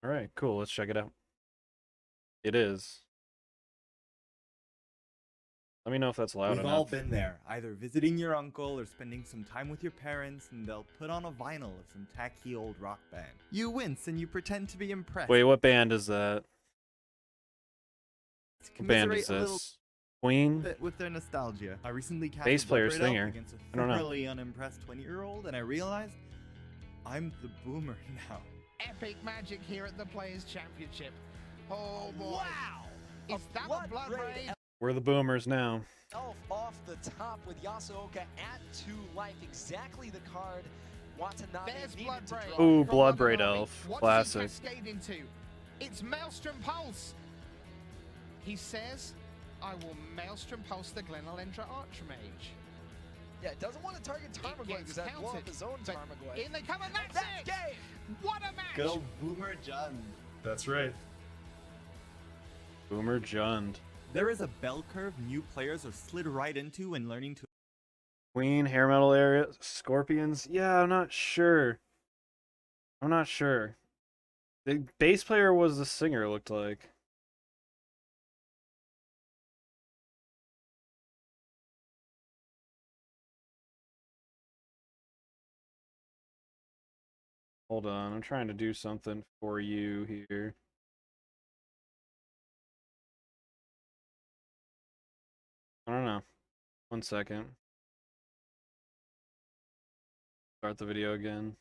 All right, cool. Let's check it out. It is. Let me know if that's loud We've enough. all been there, either visiting your uncle or spending some time with your parents, and they'll put on a vinyl of some tacky old rock band. You wince and you pretend to be impressed. Wait, what band is that? What band is Commiserate a little this? Queen? bit with their nostalgia. I recently cast Bass a player, Blood Red Elf singer. against a I don't know. thoroughly unimpressed 20-year-old, and I realized I'm the boomer now. Epic magic here at the Players' Championship. Oh boy. Wow! Is that a Blood Raid? We're the boomers now. Elf off the top with Yasuoka at 2 life. Exactly the card Watanabe There's needed Blood to Raid. draw. Ooh, from Bloodbraid Watanabe. Elf. What Classic. does he cascade into? It's Maelstrom Pulse. He says, I will Maelstrom Pulse the Glenalendra Archmage. Yeah, doesn't want to target It Tarmogoyf gets because that blow up countered, his own but Tarmogoyf. in they come and that's That's it! game! What a match! Good old boomer John. That's right. Boomer Jund. There is a bell curve new players are slid right into when learning to Queen, hair metal area, scorpions. Yeah, I'm not sure. I'm not sure. The bass player was the singer, it looked like. Hold on, I'm trying to do something for you here. I don't know. 1 second. Start the video again.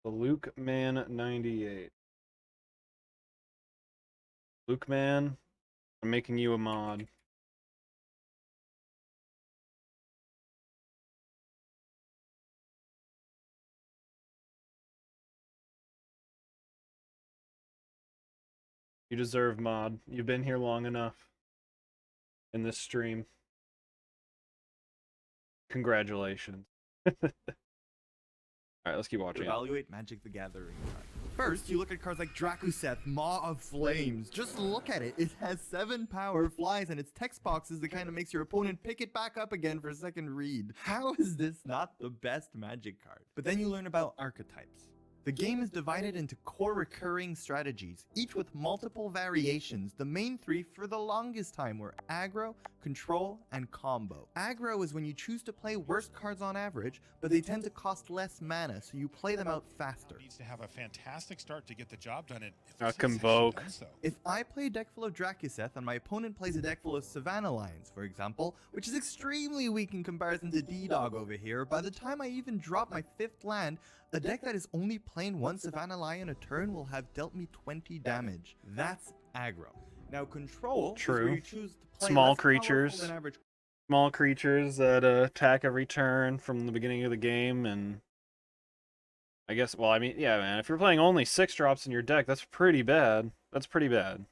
The Luke Man 98. Luke Man, I'm making you a mod. You deserve mod. You've been here long enough in this stream. Congratulations. Alright, let's keep watching. evaluate Magic the Gathering. First, you look at cards like Drakuseth, Maw of Flames. Just look at it. It has 7 power, flies, and its text box is the kind that makes your opponent pick it back up again for a second read. How is this not the best Magic card? But then you learn about archetypes. The game is divided into core recurring strategies, each with multiple variations. The main 3 for the longest time were aggro, control, and combo. Aggro is when you choose to play worst cards on average, but they tend to cost less mana, so you play them out faster. Needs to have a fantastic start to get the job done. Convoke. If I play a deck full of Drakuseth and my opponent plays a deck full of Savannah Lions, for example, which is extremely weak in comparison to D-Dog over here, by the time I even drop my 5th land, a deck that is only playing 1 Savannah Lion a turn will have dealt me 20 damage. That's aggro. Now control is where you choose to play Small less powerful creatures. than average Small creatures that attack every turn from the beginning of the game, and I guess, well, I mean, yeah, man, if you're playing only 6 drops in your deck, that's pretty bad. That's pretty bad.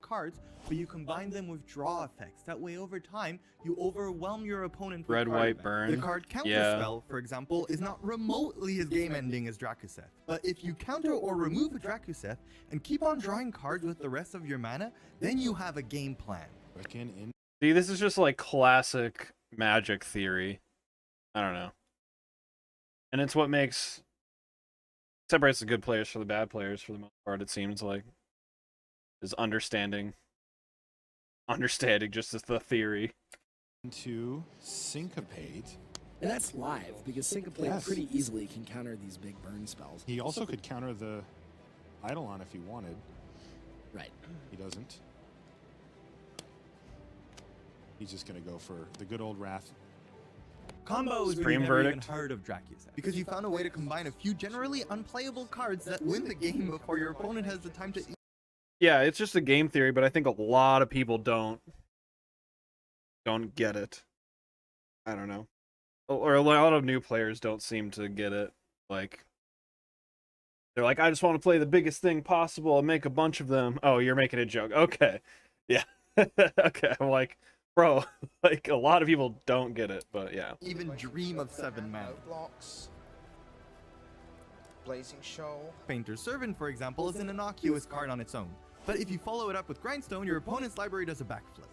cards, but you combine them with draw effects. That way, over time, you overwhelm your opponent with Red, card white, effects. burn. The card Counterspell, for example, is not remotely as game-ending as Drakuseth. But if you counter or remove a Drakuseth and keep on drawing cards with the rest of your mana, then you have a game plan. See, this is just like classic Magic theory. I don't know. And it's what separates the good players from the bad players for the most part, it seems like. Is understanding. Understanding just as the theory. To syncopate. And that's live, because Syncopate pretty easily can counter these big burn spells. He also could counter the Eidolon if he wanted. Right. He doesn't. He's just going to go for the good old Wrath. Combo is when Supreme you never even Verdict. heard of Drakuseth, because you found a way to combine a few generally unplayable cards that win the game before your opponent has the time to... Yeah, it's just a game theory, but I think a lot of people don't get it. I don't know. Or a lot of new players don't seem to get it. Like, they're like, I just want to play the biggest thing possible and make a bunch of them. Oh, you're making a joke. Okay. Yeah. Okay. I'm like, Bro, like, a lot of people don't get it, but yeah. Even dream of 7 mana. No blocks. Blazing Shoal. Painter's Servant, for example, is an innocuous card on its own. But if you follow it up with Grindstone, your opponent's library does a backflip.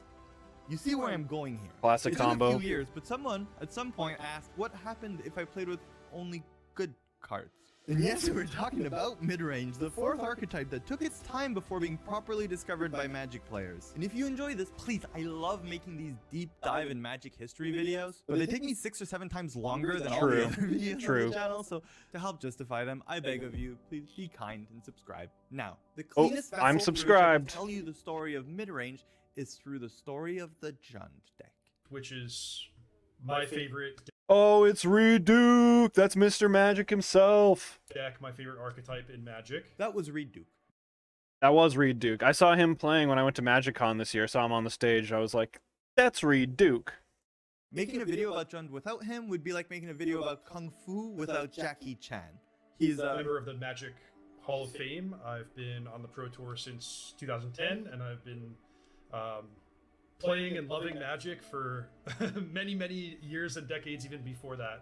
You see where I'm going here. Classic It's been combo. a few years, but someone at some point asked what happened if I played with only good cards. And yes, we're talking about mid-range, the 4th archetype that took its time before being properly discovered by Magic players. And if you enjoy this, please, I love making these deep dive in Magic history videos, but they take me 6 or 7 times longer than all the other videos on the channel, so to help justify them, I beg of you, please be kind and subscribe. Now, the cleanest vessel I'm through which I can subscribed. tell you the story of mid-range is through the story of the Jund deck. which is my favorite Oh, it's Reid Duke. That's Mr. Magic himself. deck, my favorite archetype in Magic. That was Reid Duke. That was Reid Duke. I saw him playing when I went to MagicCon this year. I saw him on the stage. I was like, that's Reid Duke. Making a video about Jund without him would be like making a video about Kung Fu without Jackie Chan. He's a member of the Magic Hall of Fame. I've been on the Pro Tour since 2010, and I've been playing and loving Magic for many, many years and decades, even before that.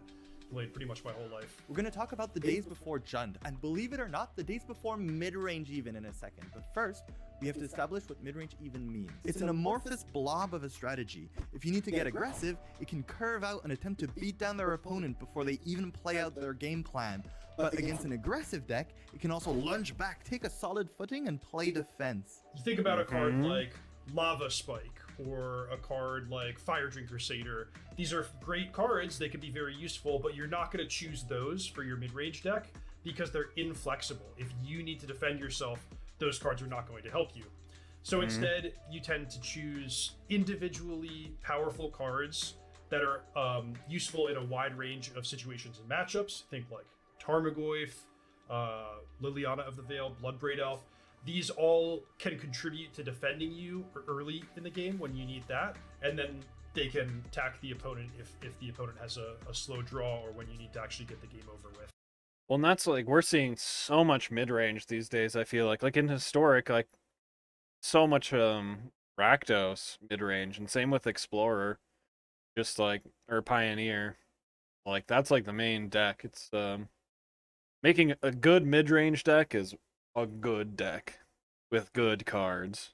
Played pretty much my whole life. We're going to talk about the days before Jund, and believe it or not, the days before mid-range even in a second. But first, we have to establish what mid-range even means. It's an amorphous blob of a strategy. If you need to get aggressive, it can curve out and attempt to beat down their opponent before they even play out their game plan. But against an aggressive deck, it can also lunge back, take a solid footing, and play defense. You think about a card like Lava Spike or a card like Fire Drinker Satyr. These are great cards. They can be very useful, but you're not going to choose those for your mid-range deck because they're inflexible. If you need to defend yourself, those cards are not going to help you. So instead, you tend to choose individually powerful cards that are useful in a wide range of situations and matchups. Think like Tarmogoyf, Liliana of the Veil, Bloodbraid Elf. These all can contribute to defending you early in the game when you need that, and then they can attack the opponent if the opponent has a slow draw or when you need to actually get the game over with. Well, and that's like, we're seeing so much mid-range these days, I feel like. Like in Historic, like, so much Rakdos mid-range, and same with Explorer, just like, or Pioneer. Like, that's like the main deck. It's making a good mid-range deck is a good deck with good cards.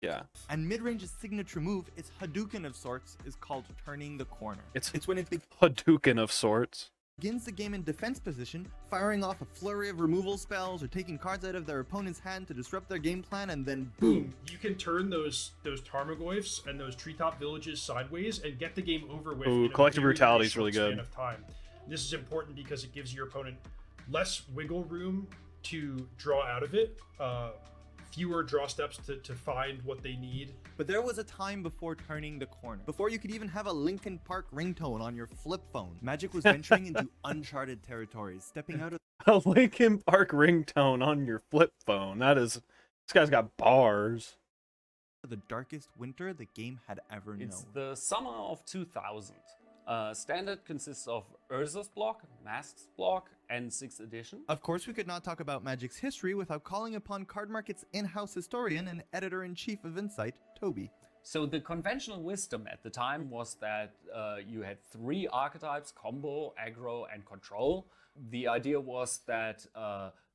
Yeah. And mid-range's signature move, its Hadouken of sorts, is called turning the corner. It's when it Hadouken of sorts. begins the game in defense position, firing off a flurry of removal spells or taking cards out of their opponent's hand to disrupt their game plan, and then boom! You can turn those Tarmogoyfs and those treetop villages sideways and get the game over with. Ooh, in a Collective very, very Brutality is really short good. span of time. This is important because it gives your opponent less wiggle room to draw out of it, fewer draw steps to find what they need. But there was a time before turning the corner. Before you could even have a Linkin Park ringtone on your flip phone. Magic was venturing into uncharted territories, stepping out of A Linkin Park ringtone on your flip phone. This guy's got bars. the darkest winter the game had ever known. It's the summer of 2000. Standard consists of Urza's block, Masks block, and 6th edition. Of course, we could not talk about Magic's history without calling upon Cardmarket's in-house historian and editor-in-chief of Insight, Toby. So the conventional wisdom at the time was that you had 3 archetypes: combo, aggro, and control. The idea was that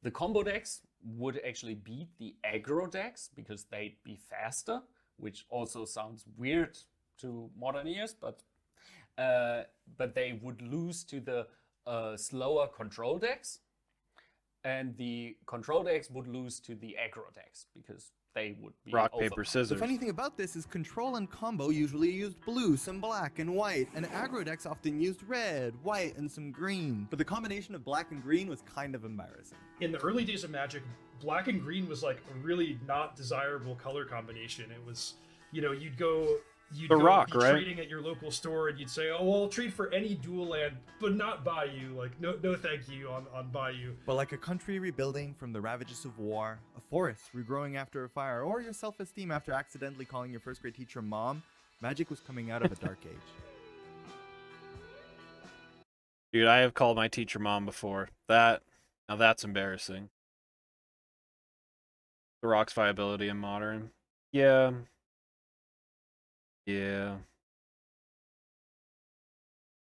the combo decks would actually beat the aggro decks because they'd be faster, which also sounds weird to modern ears, but they would lose to the slower control decks, and the control decks would lose to the aggro decks because they would be Rock, paper, overpowered. scissors. The funny thing about this is control and combo usually used blue, some black, and white, and aggro decks often used red, white, and some green. But the combination of black and green was kind of embarrassing. In the early days of Magic, black and green was like a really not desirable color combination. It was, you'd go Rock, be right? trading at your local store and you'd say, oh, well, I'll trade for any dual land, but not Bayou. Like, no thank you on Bayou. But like a country rebuilding from the ravages of war, a forest regrowing after a fire, or your self-esteem after accidentally calling your first grade teacher mom, Magic was coming out of a dark age. Dude, I have called my teacher mom before. Now that's embarrassing. The Rock's viability in Modern. Yeah. Yeah.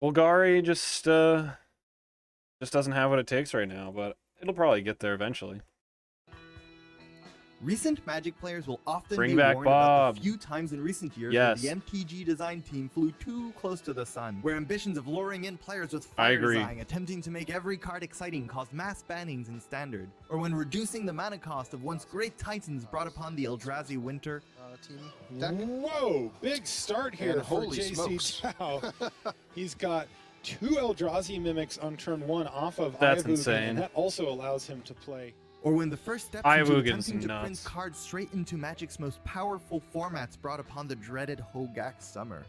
Bulgari just doesn't have what it takes right now, but it'll probably get there eventually. Recent Magic players will often Bring be back warned about Bob. the few times in recent years Yes. where the MTG design team flew too close to the sun, where ambitions of luring in players with I fire agree. design, attempting to make every card exciting, caused mass bannings in Standard, or when reducing the mana cost of once great Titans brought upon the Eldrazi winter. Team deck. Whoa, big start here And for holy JC smokes. Chow. He's got 2 Eldrazi mimics on turn 1 off of That's Ayavugan, insane. and that also allows him to play. Or when the first steps into Ayavugan's attempting to nuts. print cards straight into Magic's most powerful formats brought upon the dreaded Hogak summer.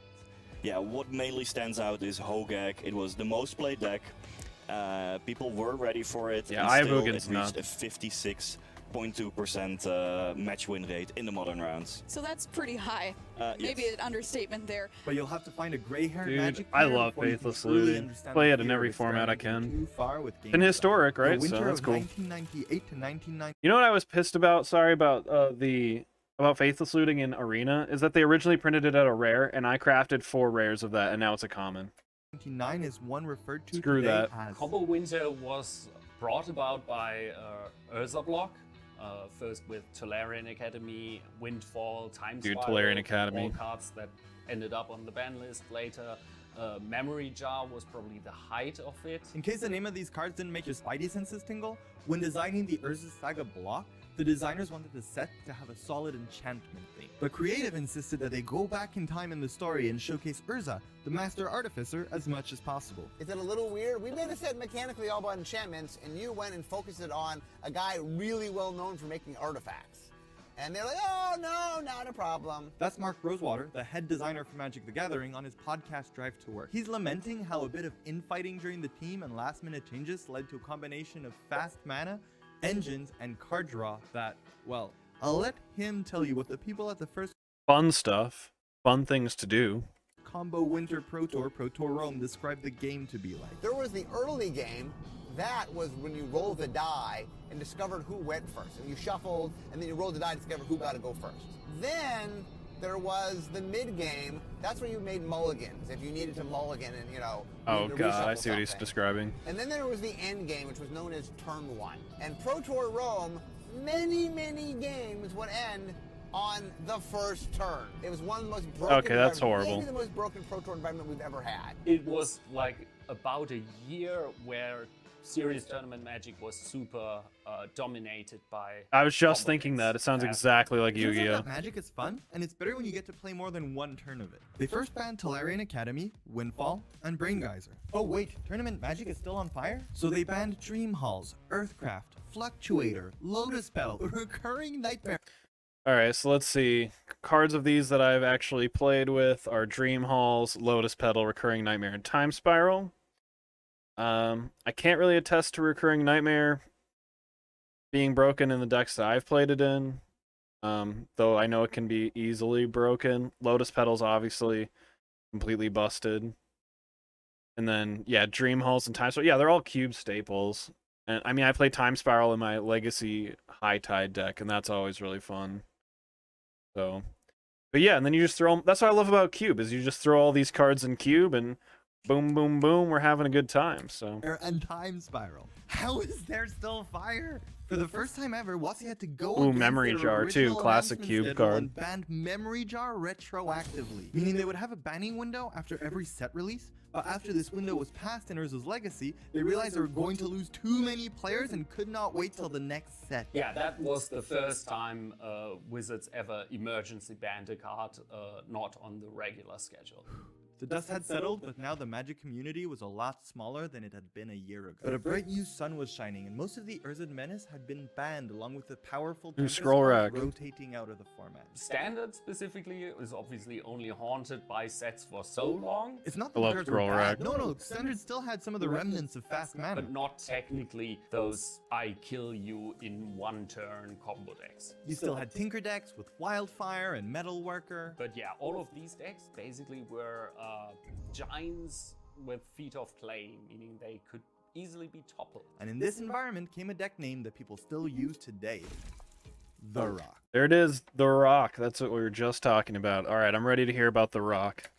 Yeah, what mainly stands out is Hogak. It was the most played deck. People were ready for it. Yeah, and still Ayavugan's it reached nuts. a 56.2% match win rate in the modern rounds. So that's pretty high. Maybe Yes. an understatement there. But you'll have to find a gray-haired Dude, Magic I player love before you can Faithless truly Looting. understand Play the it in fear every of format I experimenting can. too far with game And design. historic, The right? So winter that's of cool. 1998 to 1990. You know what I was pissed about? Sorry about about Faithless Looting in Arena is that they originally printed it at a rare, and I crafted 4 rares of that, and now it's a common. 99 is one referred to Screw today that. as Combo Winter was brought about by Urza Block. First with Tolarian Academy, Windfall, Time Dude, Spiral, Tolarian Academy. all cards that ended up on the ban list later. Memory Jar was probably the height of it. In case the name of these cards didn't make your spidey senses tingle, when designing the Urza Saga block, the designers wanted the set to have a solid enchantment theme. But Creative insisted that they go back in time in the story and showcase Urza, the master artificer, as much as possible. Is it a little weird? We made a set mechanically all about enchantments, and you went and focused it on a guy really well known for making artifacts. And they're like, oh, no, not a problem. That's Mark Rosewater, the head designer for Magic the Gathering, on his podcast Drive to Work. He's lamenting how a bit of infighting during the team and last-minute changes led to a combination of fast mana, engines, and card draw that, well, I'll let him tell you what the people at the first Fun stuff. Fun things to do. Combo Winter Pro Tour Rome described the game to be like. There was the early game. That was when you rolled the die and discovered who went first. And you shuffled, and then you rolled the die and discovered who got to go first. Then there was the mid-game. That's where you made mulligans, if you needed to mulligan and, Oh needed to god, I reshuffle see what he's something. describing. And then there was the end game, which was known as Turn 1. And Pro Tour Rome, many, many games would end on the first turn. It was one of the most broken Okay, that's environments, horrible. maybe the most broken Pro Tour environment we've ever had. It was like about a year where Serious Tournament Magic was super dominated by. I was just combo thinking decks. that. It sounds Yeah. exactly like Turns out Yu-Gi-Oh! that Magic is fun, and it's better when you get to play more than one turn of it. They first banned Tolarian Academy, Windfall, and Brain Geyser. Oh wait, Tournament Magic is still on fire? So they banned Dream Halls, Earthcraft, Fluctuator, Lotus Petal, Recurring Nightmare. Alright, so let's see. Cards of these that I've actually played with are Dream Halls, Lotus Petal, Recurring Nightmare, and Time Spiral. I can't really attest to Recurring Nightmare being broken in the decks that I've played it in, though I know it can be easily broken. Lotus Petal's obviously completely busted. And then, yeah, Dream Halls and Time Spiral. Yeah, they're all cube staples. And I mean, I play Time Spiral in my Legacy High Tide deck, and that's always really fun. So, but yeah, and then you just throw them. That's what I love about Cube, is you just throw all these cards in Cube, and boom, boom, boom, we're having a good time. So, And Time Spiral. How is there still fire? For the first time ever, WotC had to go Ooh, against Memory their Jar too, original classic announcement Cube schedule card. and banned Memory Jar retroactively, meaning they would have a banning window after every set release. But after this window was passed in Urza's Legacy, they realized they were going to lose too many players and could not wait till the next set. Yeah, that was the first time Wizards ever emergency banned a card not on the regular schedule. The dust had settled, but now the Magic community was a lot smaller than it had been a year ago. But a bright new sun was shining, and most of the Urzad Menace had been banned, along with the powerful Tempest Scroll cards Rack. rotating out of the format. Standard specifically is obviously only haunted by sets for so long, It's not I that love the cards Scroll were bad. Rack. No, Standard still had some of the remnants of fast mana. but not technically those I kill you in one turn combo decks. You still had Tinker decks with Wildfire and Metalworker. But yeah, all of these decks basically were giants with feet of clay, meaning they could easily be toppled. And in this environment came a deck name that people still use today. The Rock. There it is, The Rock. That's what we were just talking about. All right, I'm ready to hear about The Rock.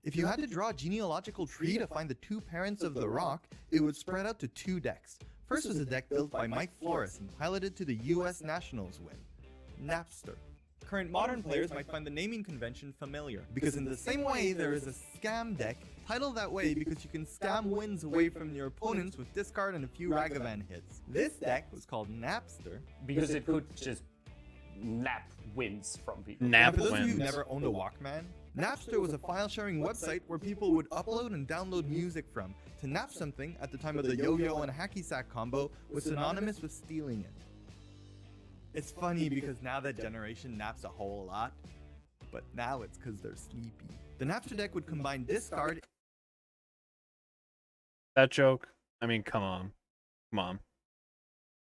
If you had to draw a genealogical tree to find the two parents of The Rock, it would spread out to 2 decks. First was a deck built by Mike Flores and piloted to the US Nationals win, Napster. Current modern players might find the naming convention familiar, because in the same way there is a scam deck, titled that way because you can scam wins away from your opponents with discard and a few Ragavan hits. This deck was called Napster Because it could just nap wins from people. Nap for those of you who wins. never owned a Walkman, Napster was a file-sharing website where people would upload and download music from. To nap something at the time of the yo-yo and hacky sack combo was synonymous with stealing it. It's funny because now that generation naps a whole lot, but now it's because they're sleepy. The Napster deck would combine discard. That joke? I mean, come on. Come on.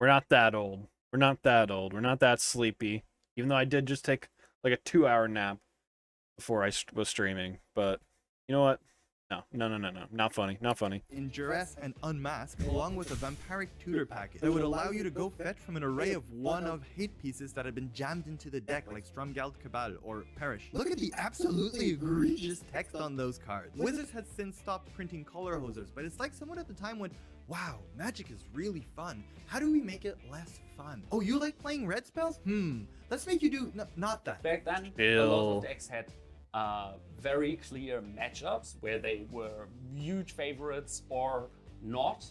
We're not that old. We're not that old. We're not that sleepy. Even though I did just take like a 2-hour nap before I was streaming. But you know what? No. Not funny. Not funny. In Duress and Unmask, along with a vampiric tutor package that would allow you to go fetch from an array of one-of hate pieces that had been jammed into the deck, like Stromgald Cabal or Perish. Look at the absolutely egregious text on those cards. Wizards had since stopped printing color hosers, but it's like someone at the time went, wow, Magic is really fun. How do we make it less fun? Oh, you like playing red spells? Let's make you do not that. Back then, a lot of decks had very clear matchups where they were huge favorites or not.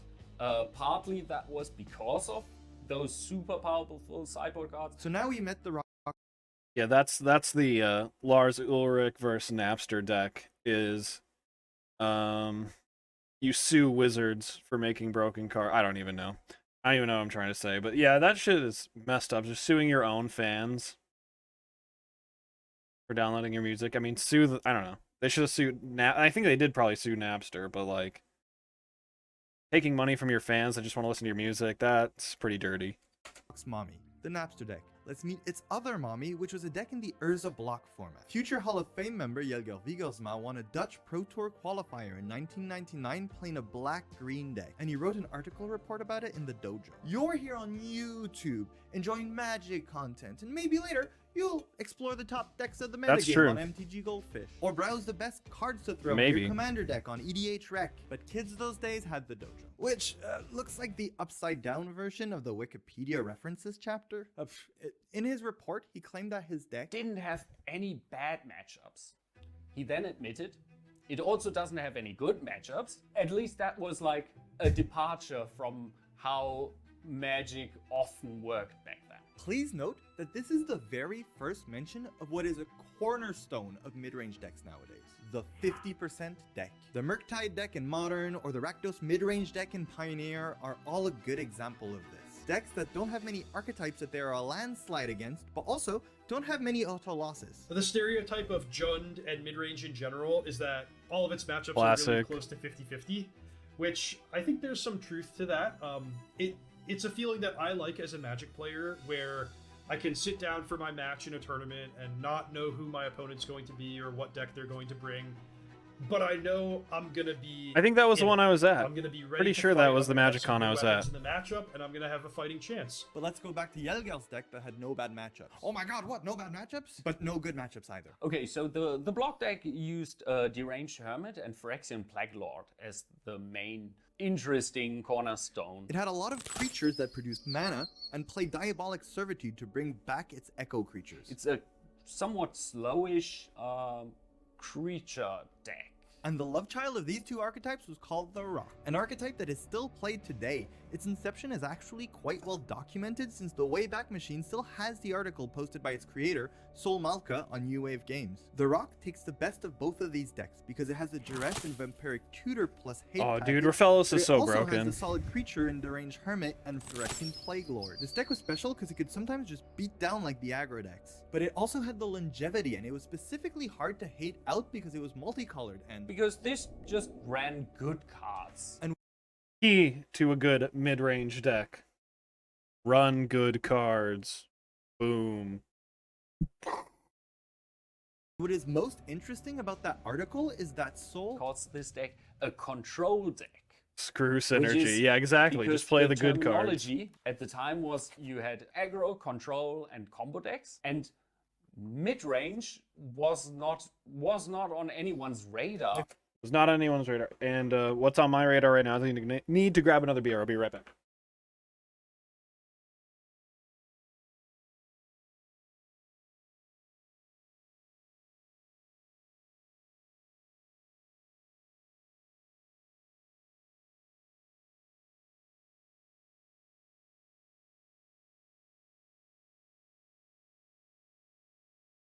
Partly that was because of those super powerful sideboard cards. So now we met the Rock. Yeah, that's the Lars Ulrich versus Napster deck. Is you sue Wizards for making broken card. I don't even know. I don't even know what I'm trying to say. But yeah, that shit is messed up. Just suing your own fans for downloading your music. I mean, I don't know. They should have sued I think they did probably sue Napster, but like taking money from your fans that just want to listen to your music, that's pretty dirty. Mommy, the Napster deck. Let's meet its other mommy, which was a deck in the Urza block format. Future Hall of Fame member Jelger Vigelsma won a Dutch Pro Tour qualifier in 1999 playing a black-green deck, and he wrote an article report about it in the dojo. You're here on YouTube, enjoying Magic content, and maybe later, you'll explore the top decks of the metagame on MTG Goldfish, or browse the best cards to throw in your commander deck on EDH Rec. But kids those days had the dojo, which looks like the upside-down version of the Wikipedia references chapter. In his report, he claimed that his deck didn't have any bad matchups. He then admitted it also doesn't have any good matchups. At least that was like a departure from how Magic often worked back then. Please note that this is the very first mention of what is a cornerstone of mid-range decks nowadays, the 50% deck. The Murktide deck in Modern or the Rakdos mid-range deck in Pioneer are all a good example of this. Decks that don't have many archetypes that they are a landslide against, but also don't have many auto losses. The stereotype of Jund and mid-range in general is that all of its matchups are really close to 50-50, which I think there's some truth to that. It's a feeling that I like as a Magic player, where I can sit down for my match in a tournament and not know who my opponent's going to be or what deck they're going to bring, but I know I'm gonna be. I think that was the one I was at. I'm gonna be ready. Pretty sure that was the Magic Con I was at. In the matchup, and I'm gonna have a fighting chance. But let's go back to Jelgel's deck that had no bad matchups. Oh my god, what? No bad matchups? But no good matchups either. Okay, so the block deck used Deranged Hermit and Phyrexian Plague Lord as the main interesting cornerstone. It had a lot of creatures that produced mana and played Diabolic Servitude to bring back its echo creatures. It's a somewhat slowish creature deck. And the love child of these two archetypes was called the Rock, an archetype that is still played today. Its inception is actually quite well documented, since the Wayback Machine still has the article posted by its creator, Sol Malka, on New Wave Games. The Rock takes the best of both of these decks because it has the Duress and Vampiric Tutor plus hate Oh, package, dude, Raphaelos is so it also broken. has the solid creature in Deranged Hermit and Phyrexian Plague Lord. This deck was special because it could sometimes just beat down like the aggro decks. But it also had the longevity, and it was specifically hard to hate out because it was multicolored and because this just ran good cards. And key to a good mid-range deck. Run good cards. Boom. what is most interesting about that article is that Sol calls this deck a control deck. Screw Which synergy. is Yeah, exactly. because Just play the good cards. terminology at the time was you had aggro, control, and combo decks, and mid-range was not on anyone's radar. It was not on anyone's radar. And what's on my radar right now? I need to grab another beer. I'll be right back.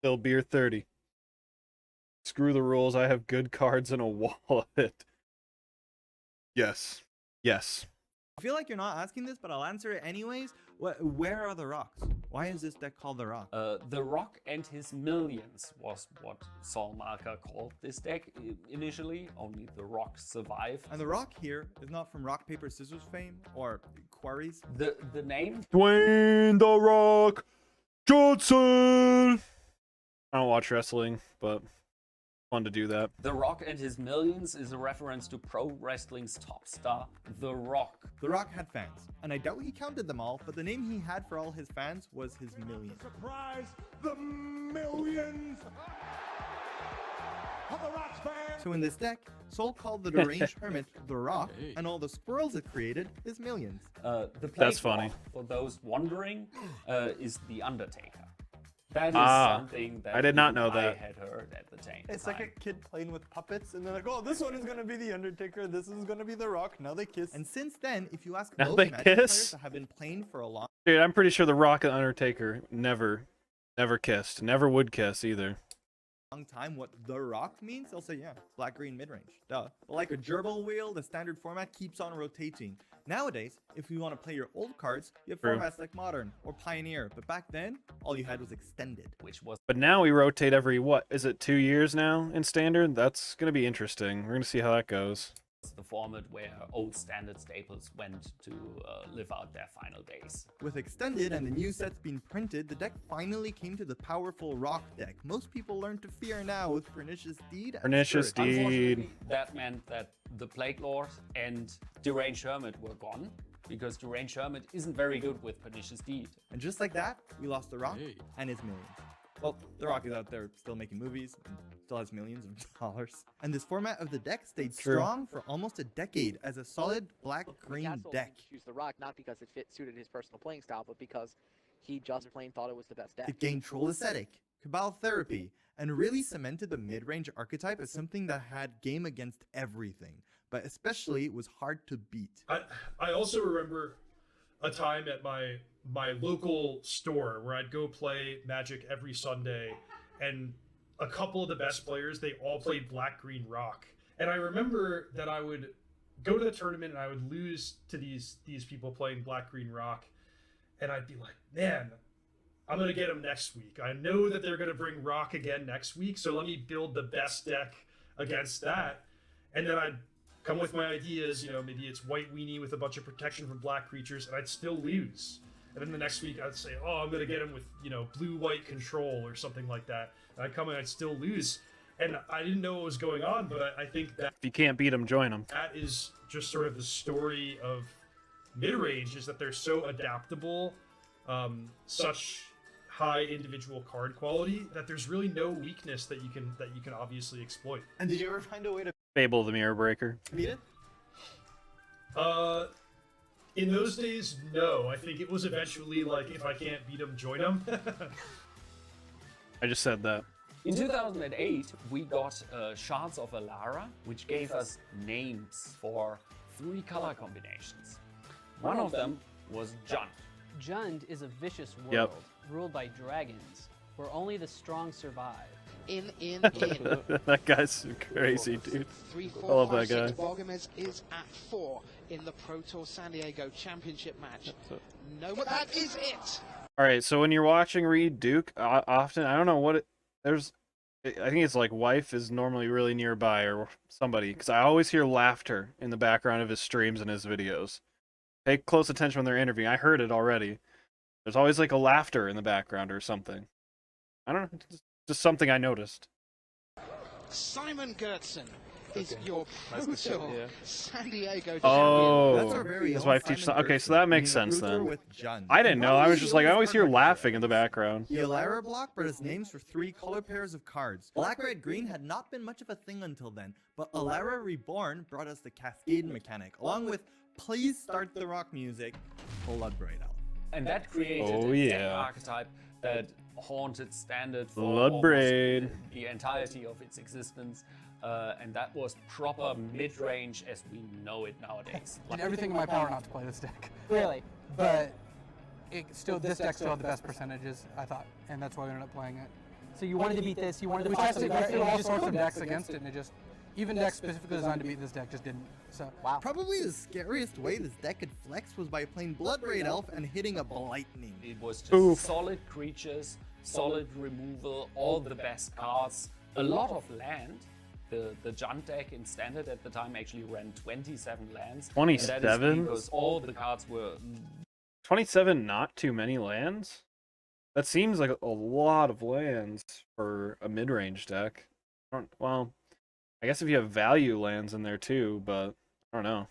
Still beer 30. Screw the rules. I have good cards and a wallet. Yes. Yes. I feel like you're not asking this, but I'll answer it anyways. Where are the rocks? Why is this deck called the Rock? The Rock and his millions was what Saul Marker called this deck initially. Only the Rock survived. And the Rock here is not from Rock, Paper, Scissors fame or Quarries. The name? Dwayne The Rock Johnson! I don't watch wrestling, but fun to do that. The Rock and his millions is a reference to pro wrestling's top star, The Rock. The Rock had fans, and I doubt he counted them all, but the name he had for all his fans was his millions. Surprise, the millions of the Rock's fans. So in this deck, Soul called the deranged hermit The Rock, and all the squirrels it created his millions. The That's play funny. For those wondering, is The Undertaker. That is something that I did not know I that. had heard at the time. It's like a kid playing with puppets, and they're like, oh, this one is going to be The Undertaker, this is going to be The Rock, now they kiss. And since then, if you ask Now most they Magic kiss? players that have been playing for a long Dude, I'm pretty sure The Rock and Undertaker never kissed. Never would kiss either. time what The Rock means, they'll say, yeah, black-green mid-range, duh. But like a gerbil wheel, the standard format keeps on rotating. Nowadays, if you want to play your old cards, you have True. formats like Modern or Pioneer, but back then, all you had was Extended. Which was But now we rotate every, what, is it 2 years now in Standard? That's going to be interesting. We're going to see how that goes. the format where old standard staples went to live out their final days. With Extended and the new sets being printed, the deck finally came to the powerful Rock deck. Most people learn to fear now with Pernicious Deed. and Pernicious Spirit. Deed. Unfortunately, that meant that the Plague Lord and Deranged Hermit were gone, because Deranged Hermit isn't very good with Pernicious Deed. And just like that, we lost The Rock and his millions. Well, The Rock is out there still making movies and still has millions of dollars. And this format of the deck stayed True. strong for almost a decade as a solid black-green deck. Choose The Rock not because it suited his personal playing style, but because he just plain thought it was the best deck. It gained Troll Ascetic, Cabal Therapy, and really cemented the mid-range archetype as something that had game against everything, but especially was hard to beat. I also remember a time at my local store where I'd go play Magic every Sunday, and a couple of the best players, they all played Black-Green Rock. And I remember that I would go to the tournament and I would lose to these people playing Black-Green Rock, and I'd be like, man, I'm going to get them next week. I know that they're going to bring Rock again next week, so let me build the best deck against that. And then I'd come with my ideas, you know, maybe it's White Weenie with a bunch of protection from black creatures, and I'd still lose. And then the next week I'd say, oh, I'm going to get him with, you know, blue-white control or something like that. And I'd come and I'd still lose. And I didn't know what was going on, but I think that If you can't beat them, join them. that is just sort of the story of mid-range, is that they're so adaptable, such high individual card quality, that there's really no weakness that you can obviously exploit. And did you ever find a way to Fable of the Mirror Breaker. beat it? In those days, no. I think it was eventually like, if I can't beat them, join them. I just said that. In 2008, we got Shards of Alara, which gave us names for 3 color combinations. One of them was Jund. Jund is a vicious world Yep. ruled by dragons, where only the strong survive. In. That guy's crazy, dude. 3, I 4, love 5, that 6. guy. Bogomez is at 4 in the Pro Tour San Diego Championship match. No, but that is it. All right, so when you're watching Reid Duke, often, I don't know what I think it's like wife is normally really nearby or somebody, because I always hear laughter in the background of his streams and his videos. Pay close attention when they're interviewing. I heard it already. There's always like a laughter in the background or something. I don't know, just something I noticed. Simon Gertsen is your Protour San Diego Oh, That's our very his own wife teaches. Simon Okay, so Gertrude, that makes being a sense Protour then. with Jund. I didn't know. I was Probably just like, I the always hear Cardmarket laughing in the players. background. The Alara block brought us names for 3 color pairs of cards. Black, red, green had not been much of a thing until then, but Alara Reborn brought us the Cascade mechanic, along with Please Start the Rock Music, Bloodbraid Elf. And that created Oh, a deck yeah. archetype that haunted Standard for Bloodbraid. almost the entirety of its existence. And that was proper mid-range as we know it nowadays. Did everything in my power not to play this deck. Really? But this deck still had the best percentages, I thought, and that's why we ended up playing it. So you wanted to beat this, you wanted to We fight tested something through all just sorts of couldn't. decks against it, and it just, even decks specifically designed to beat this deck just didn't. So Wow. Probably the scariest way this deck could flex was by playing Bloodbraid Elf and hitting a Blightning. It was just Oof. solid creatures, solid removal, all the best cards, a lot of land. The Jund deck in Standard at the time actually ran 27 lands. and that is 27? because all the cards were 27, not too many lands? That seems like a lot of lands for a mid-range deck. Well, I guess if you have value lands in there too, but I don't know.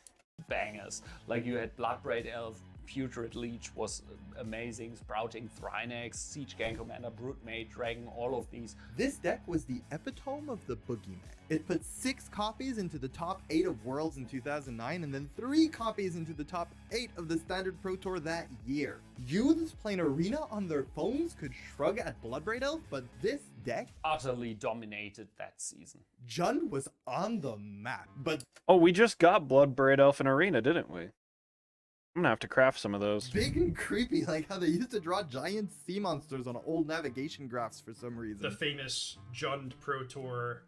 bangers. Like you had Bloodbraid Elf, Putrid Leech was amazing, Sprouting Thrynax, Siege Gang Commander, Broodmate, Dragon, all of these. This deck was the epitome of the boogeyman. It put 6 copies into the top 8 of Worlds in 2009, and then 3 copies into the top 8 of the Standard Pro Tour that year. Youths playing Arena on their phones could shrug at Bloodbraid Elf, but this deck Utterly dominated that season. Jund was on the map, but Oh, we just got Bloodbraid Elf in Arena, didn't we? I'm gonna have to craft some of those. big and creepy, like how they used to draw giant sea monsters on old navigation graphs for some reason. The famous Jund Pro Tour.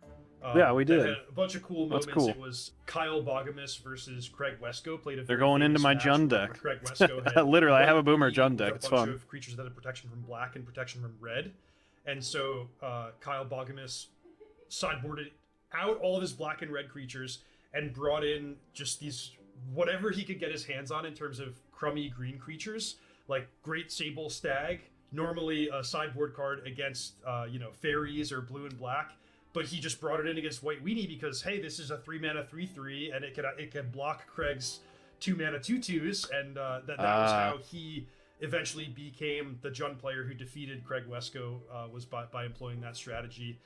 Yeah, we that did. had a bunch of cool That's moments. cool. It was Kyle Bogamus versus Craig Wesco played a They're very going into famous my match Jund where deck. Craig Wesco had Literally, I have a white Boomer green Jund with deck. a It's bunch fun. of creatures that had protection from black and protection from red, and so Kyle Bogamus sideboarded out all of his black and red creatures and brought in just these whatever he could get his hands on in terms of crummy green creatures, like Great Sable Stag, normally a sideboard card against fairies or blue and black, but he just brought it in against White Weenie because hey, this is a 3-mana 3/3 and it can block Craig's 2-mana 2/2s, and that was how he eventually became the Jund player who defeated Craig Wesco, was by employing that strategy.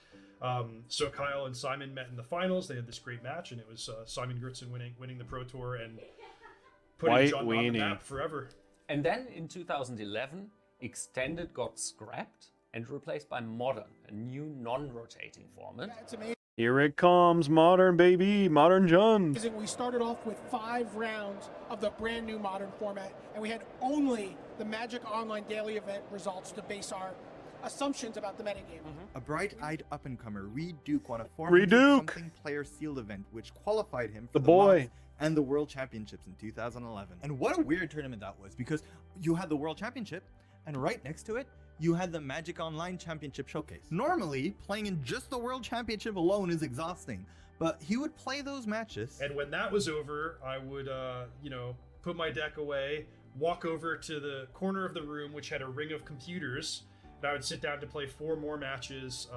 So Kyle and Simon met in the finals. They had this great match, and it was Simon Gertzen winning the Pro Tour and putting White Jund on the Weenie. map forever. And then in 2011, Extended got scrapped and replaced by Modern, a new non-rotating format. It's amazing. Here it comes, Modern baby, Modern Jund. We started off with 5 rounds of the brand new Modern format, and we had only the Magic Online daily event results to base our assumptions about the metagame. A bright-eyed up-and-comer, Reid Duke, won a Reid Duke! something player sealed event, which qualified him for The the boy. Mods and the World Championships in 2011. And what a weird tournament that was, because you had the World Championship, and right next to it, you had the Magic Online Championship Showcase. Normally, playing in just the World Championship alone is exhausting, but he would play those matches. And when that was over, I would, put my deck away, walk over to the corner of the room, which had a ring of computers, and I would sit down to play 4 more matches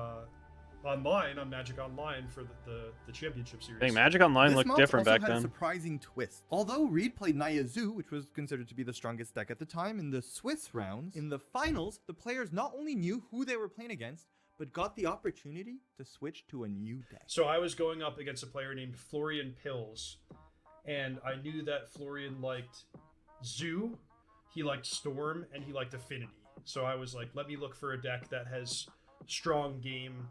online on Magic Online for the championship series. Dang, Magic Online This looked mod different also back had then. a surprising twist. Although Reid played Naya Zoo, which was considered to be the strongest deck at the time, in the Swiss rounds, in the finals, the players not only knew who they were playing against, but got the opportunity to switch to a new deck. So I was going up against a player named Florian Pills, and I knew that Florian liked Zoo, he liked Storm, and he liked Affinity. So I was like, let me look for a deck that has strong game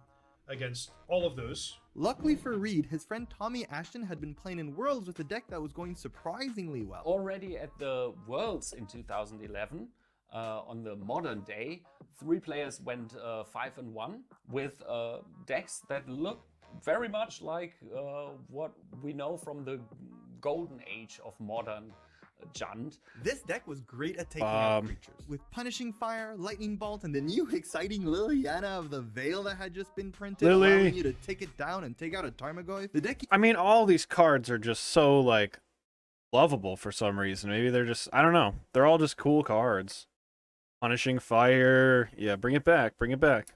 against all of those. Luckily for Reid, his friend Tommy Ashton had been playing in Worlds with a deck that was going surprisingly well. Already at the Worlds in 2011, on the Modern day, 3 players went 5-1 with decks that look very much like what we know from the golden age of Modern Jund. This deck was great at taking out creatures. With Punishing Fire, Lightning Bolt, and the new exciting Liliana of the Veil that had just been printed, Lily. allowing you to take it down and take out a Tarmogoyf. The deck I mean, all these cards are just so, like, lovable for some reason. Maybe they're just, I don't know. They're all just cool cards. Punishing Fire. Yeah, bring it back. Bring it back.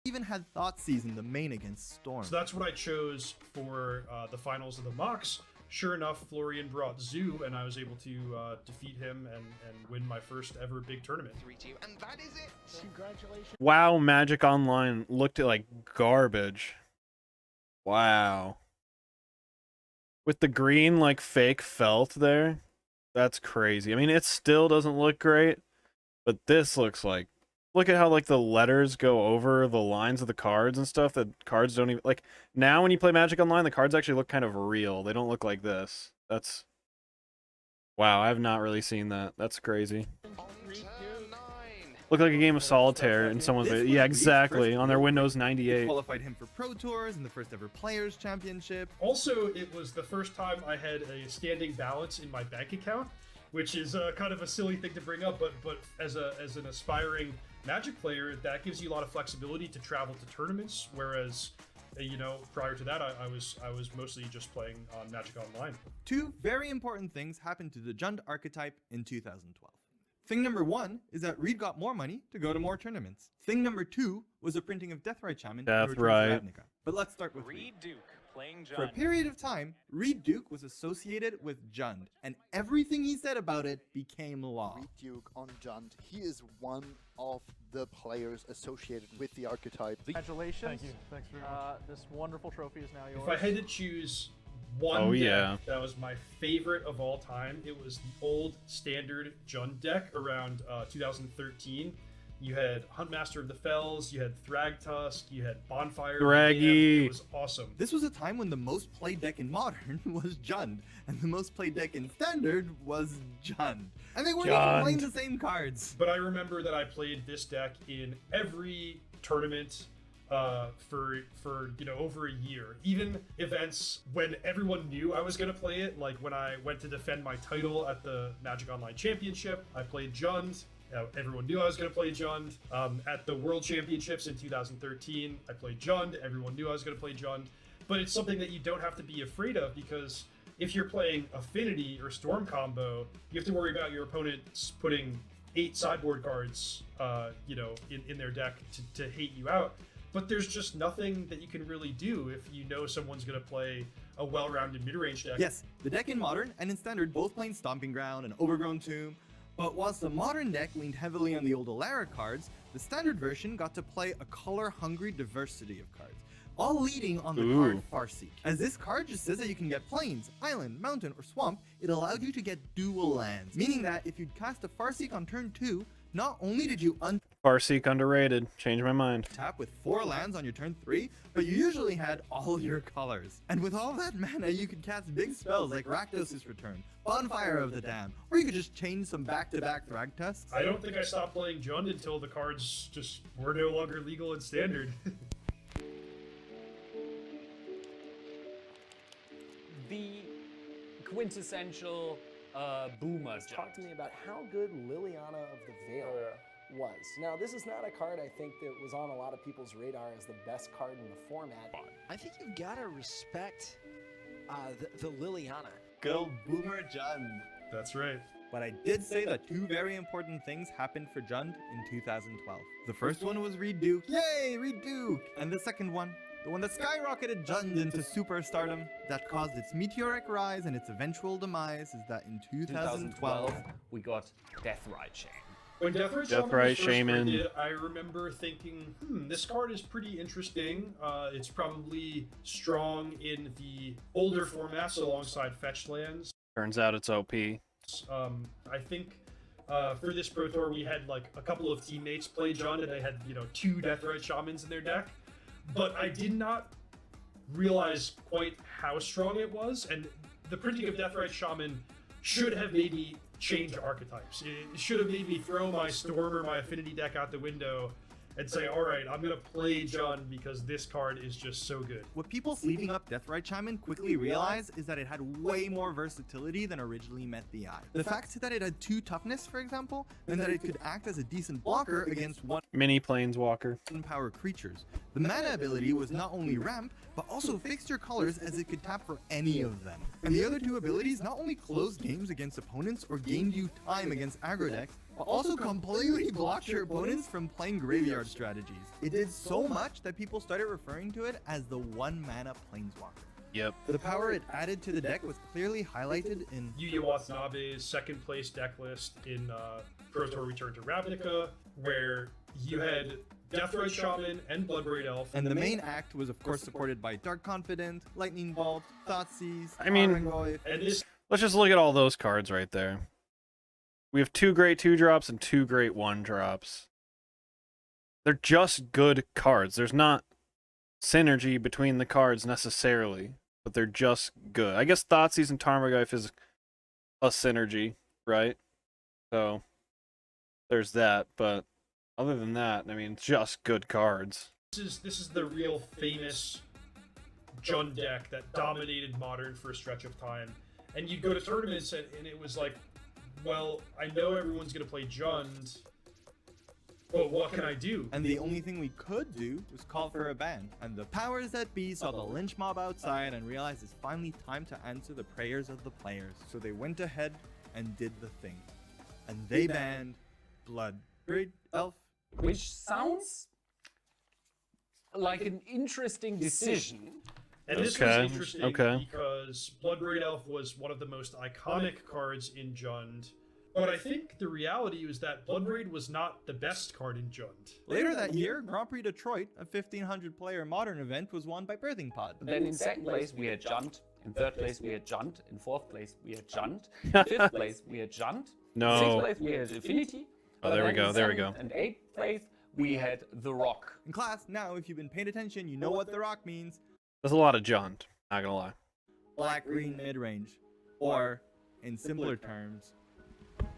even had Thoughtseize in the main against Storm. So that's what I chose for the finals of the mocks. Sure enough, Florian brought Zoo, and I was able to defeat him and win my first ever big tournament. 3-2, and that is it. Congratulations. Wow, Magic Online looked like garbage. Wow. With the green, like, fake felt there. That's crazy. I mean, it still doesn't look great, but this looks like... Look at how, like, the letters go over the lines of the cards and stuff. The cards don't even... Like, now when you play Magic Online, the cards actually look kind of real. They don't look like this. That's... Wow, I have not really seen that. That's crazy. Look like a game of solitaire in someone's... Yeah, exactly. On their Windows 98. Qualified him for Pro Tours and the first ever Players Championship. Also, it was the first time I had a standing balance in my bank account, which is kind of a silly thing to bring up, but as an aspiring Magic player, that gives you a lot of flexibility to travel to tournaments, whereas you know, prior to that, I was mostly just playing on Magic Online. Two very important things happened to the Jund archetype in 2012. Thing number one is that Reid got more money to go to more tournaments. Thing number two was a printing of Deathrite Shaman in return for Ravnica. But let's start with Reid. Duke playing Jund. For a period of time, Reid Duke was associated with Jund, and everything he said about it became law. Reid Duke on Jund, he is one of the players associated with the archetype. Congratulations. Thank you. Thanks very much. This wonderful trophy is now yours. If I had to choose one deck that was my favorite of all time, it was the old standard Jund deck around 2013. You had Huntmaster of the Fells, you had Thragtusk, you had Bonfire. Thraggy. It was awesome. This was a time when the most played deck in Modern was Jund, and the most played deck in Standard was Jund. And they weren't even playing the same cards. But I remember that I played this deck in every tournament for you know, over a year. Even events when everyone knew I was gonna play it, like when I went to defend my title at the Magic Online Championship, I played Jund. Everyone knew I was going to play Jund. At the World Championships in 2013, I played Jund. Everyone knew I was going to play Jund. But it's something that you don't have to be afraid of, because if you're playing Affinity or Storm combo, you have to worry about your opponents putting 8 sideboard cards, you know, in their deck to hate you out. But there's just nothing that you can really do if you know someone's going to play a well-rounded mid-range deck. Yes, the deck in Modern and in Standard both playing Stomping Ground and Overgrown Tomb. But whilst the Modern deck leaned heavily on the old Alara cards, the Standard version got to play a color-hungry diversity of cards, all leading on the card Farseek. As this card just says that you can get Plains, Island, Mountain, or Swamp, it allowed you to get dual lands, meaning that if you'd cast a Farseek on turn 2, not only did you Farseek underrated. Change my mind. tap with 4 lands on your turn 3, but you usually had all your colors. And with all that mana, you could cast big spells like Rakdos' Return, Bonfire of the Dam, or you could just change some back-to-back Thragtusks. I don't think I stopped playing Jund until the cards just were no longer legal in Standard. The quintessential boomer. Talk to me about how good Liliana of the Veil was. Now, this is not a card I think that was on a lot of people's radar as the best card in the format. I think you've got to respect the Liliana. Go Boomer Jund. That's right. But I did say that 2 very important things happened for Jund in 2012. The first one was Reid Duke. Yay, Reid Duke! And the second one, the one that skyrocketed Jund into superstardom, that caused its meteoric rise and its eventual demise, is that in 2012 we got Deathrite Shaman. When Deathrite Shaman was first printed, I remember thinking, this card is pretty interesting. It's probably strong in the older formats alongside fetched lands. Turns out it's OP. I think for this Pro Tour we had like a couple of teammates play Jund, and they had, you know, 2 Deathrite Shamans in their deck. But I did not realize quite how strong it was, and the printing of Deathrite Shaman should have made me change archetypes. It should have made me throw my Storm or my Affinity deck out the window and say, alright, I'm gonna play Jund because this card is just so good. What people sleeving up Deathrite Shaman quickly realized is that it had way more versatility than originally met the eye. The fact that it had 2 toughness, for example, meant that it could act as a decent blocker against 1 Mini Planeswalker. power creatures. The mana ability was not only ramp, but also fixed your colors, as it could tap for any of them. And the other 2 abilities not only closed games against opponents or gained you time against aggro decks, Also completely blocked your opponents from playing graveyard strategies. It did so much that people started referring to it as the 1-mana Planeswalker. Yep. The power it added to the deck was clearly highlighted in Yuya Watanabe's second place deck list in Pro Tour Return to Ravnica, where you had Deathrite Shaman and Bloodbraid Elf. And the main act was of course supported by Dark Confident, Lightning Bolt, Thoughtseize, I mean, Arangoy. And this let's just look at all those cards right there. We have 2 great 2-drops and 2 great 1-drops. They're just good cards. There's not synergy between the cards necessarily, but they're just good. I guess Thoughtseize and Tarmogoyf is a synergy, right? So there's that, but other than that, I mean, it's just good cards. This is the real famous Jund deck that dominated Modern for a stretch of time. And you'd go to tournaments and it was like, well, I know everyone's going to play Jund, but what can I do? And the only thing we could do was call for a ban. And the powers that be saw the lynch mob outside and realized it's finally time to answer the prayers of the players. So they went ahead and did the thing. And they banned Bloodbraid Elf. Which sounds like an interesting decision. And this was interesting because Bloodbraid Elf was one of the most iconic cards in Jund. But I think the reality was that Bloodbraid was not the best card in Jund. Later that year, Grand Prix Detroit, a 1,500-player Modern event, was won by Birthing Pod. Then in second place we had Jund. In third place we had Jund. In fourth place we had Jund. In fifth place we had Jund. No. In sixth place we had Affinity. Oh, there we go. There we go. And eighth place we had The Rock. In class, now, if you've been paying attention, you know what The Rock means. There's a lot of Jund, not gonna lie. Black-green mid-range. Or, in simpler terms,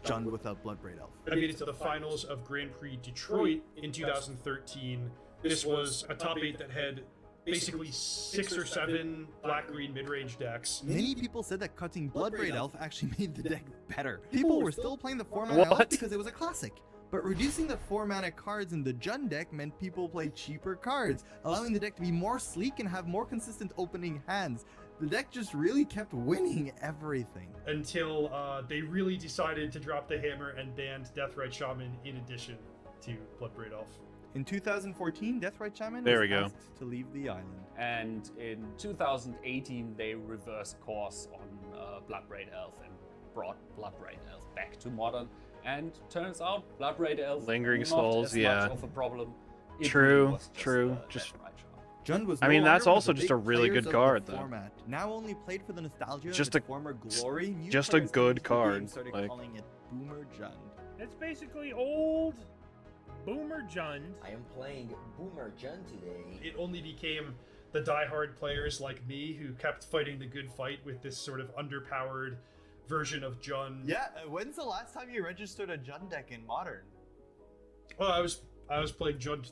Jund without Bloodbraid Elf. I made it to the finals of Grand Prix Detroit in 2013. This was a top 8 that had basically 6 or 7 black-green mid-range decks. Many people said that cutting Bloodbraid Elf actually made the deck better. People were still playing the 4-mana Elf because it was a classic. But reducing the 4-mana cards in the Jund deck meant people played cheaper cards, allowing the deck to be more sleek and have more consistent opening hands. The deck just really kept winning everything. Until they really decided to drop the hammer and banned Deathrite Shaman in addition to Bloodbraid Elf. In 2014, Deathrite Shaman There was we go. asked to leave the island. And in 2018 they reversed course on Bloodbraid Elf and brought Bloodbraid Elf back to Modern. And turns out Bloodbraid Elf Lingering not Souls, as yeah. much of a problem. It True, really was true. Just Jund was I mean, no that's longer also one of the just a big really players good of card, the though. format. Now only played for the nostalgia Just of its a- former glory. New just a players good came to the game card, and started like- calling it Boomer Jund. It's basically old Boomer Jund. I am playing Boomer Jund today. It only became the diehard players like me who kept fighting the good fight with this sort of underpowered version of Jund. Yeah, when's the last time you registered a Jund deck in Modern? Well, I was playing Jund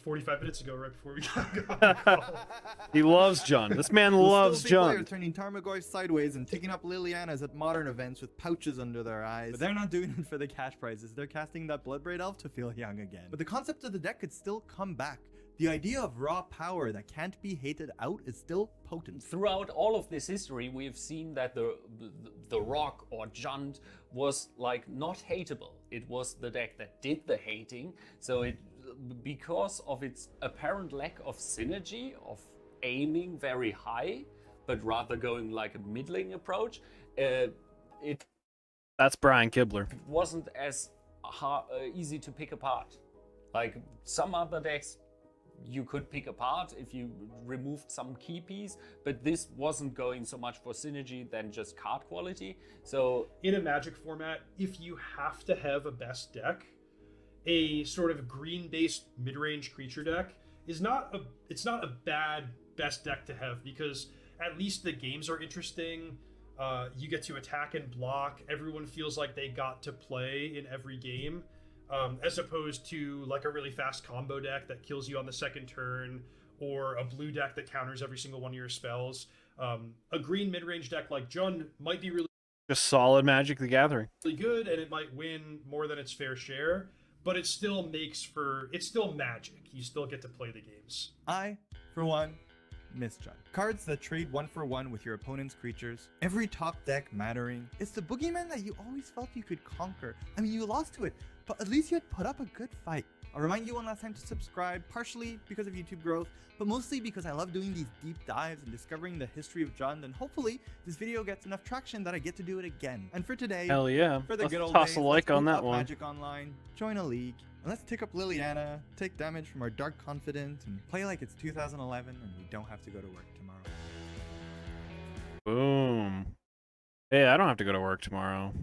45 minutes ago, right before we got He loves Jund. This man loves Player Jund. turning Tarmogoyf sideways and taking up Lilianas at Modern events with pouches under their eyes. But they're not doing it for the cash prizes. They're casting that Bloodbraid Elf to feel young again. But the concept of the deck could still come back. The idea of raw power that can't be hated out is still potent. Throughout all of this history, we've seen that the Rock or Jund was like not hateable. It was the deck that did the hating. So it, because of its apparent lack of synergy, of aiming very high, but rather going like a middling approach, it That's Brian Kibler. wasn't as easy to pick apart. Like some other decks, you could pick apart if you removed some key piece, but this wasn't going so much for synergy than just card quality. So in a Magic format, if you have to have a best deck, a sort of green-based mid-range creature deck is not a bad best deck to have, because at least the games are interesting. You get to attack and block. Everyone feels like they got to play in every game. As opposed to like a really fast combo deck that kills you on the second turn, or a blue deck that counters every single one of your spells. A green mid-range deck like Jund might be really Just solid Magic the Gathering. good, and it might win more than its fair share, but it still makes for, it's still Magic. You still get to play the games. I, for one, Misjudge. Cards that trade 1-for-1 with your opponent's creatures, every top deck mattering. It's the boogeyman that you always felt you could conquer. I mean, you lost to it, but at least you had put up a good fight. I'll remind you one last time to subscribe, partially because of YouTube growth, but mostly because I love doing these deep dives and discovering the history of Jund, and hopefully this video gets enough traction that I get to do it again. And for today, Hell yeah. for the Let's good old toss days, a let's like on boot that up one. Magic Online, join a league, and let's take up Liliana, take damage from our Dark Confident, and play like it's 2011 and we don't have to go to work tomorrow. Boom. Hey, I don't have to go to work tomorrow.